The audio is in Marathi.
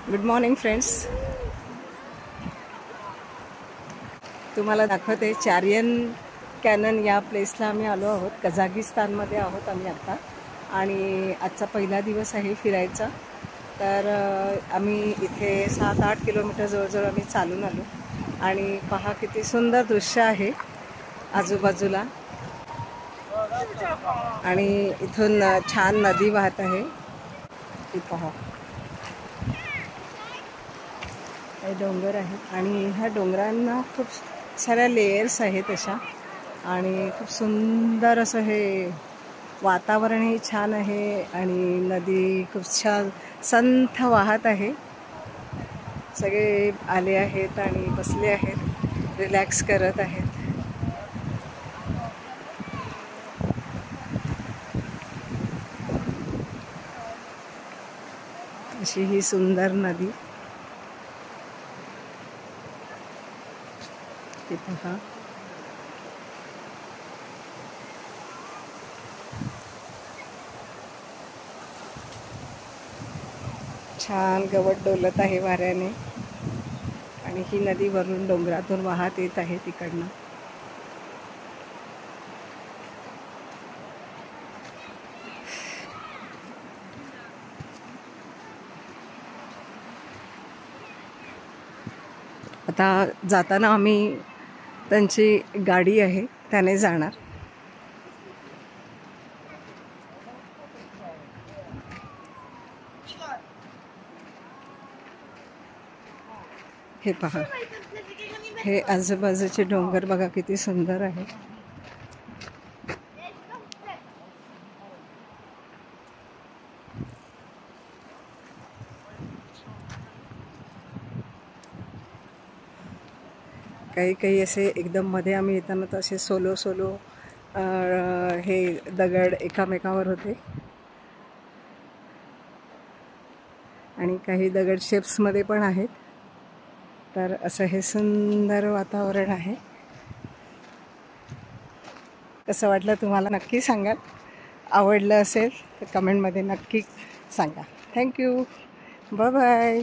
Good morning friends. तुम्हाला दाखवते चारियन कॅनन या प्लेसला आम्ही आलो आहोत. कझाकिस्तानमध्ये आहोत आम्ही आत्ता आणि आजचा पहिला दिवस आहे फिरायचा. तर आम्ही इथे 7-8 किलोमीटर जवळजवळ आम्ही चालून आलो आणि पहा किती सुंदर दृश्य आहे आजूबाजूला. आणि इथून छान नदी वाहत आहे. ती पहा, हे डोंगर आहेत आणि ह्या डोंगरांना खूप साऱ्या लेयर्स आहेत अशा आणि खूप सुंदर असं हे वातावरणही छान आहे आणि नदी खूप छान संथ वाहत आहे. सगळे आले आहेत आणि बसले आहेत, रिलॅक्स करत आहेत. अशी ही सुंदर नदी ते पहा. छान गवत डोलत आहे वाऱ्याने आणि ही नदी वरून डोंगरातून वाहत येत आहे तिकडनं. आता जाताना आम्ही त्यांची गाडी आहे त्याने जाणार. हे पहा, हे आजूबाजूचे डोंगर बघा किती सुंदर आहे. काही काही असे एकदम मध्ये आम्ही येताना तर असे सोलो हे दगड एकामेकावर होते आणि काही दगड शेप्समध्ये पण आहेत. तर असं हे सुंदर वातावरण आहे. कसं वाटलं तुम्हाला नक्की सांगाल. आवडलं असेल तर कमेंटमध्ये नक्की सांगा. थँक्यू. Bye bye.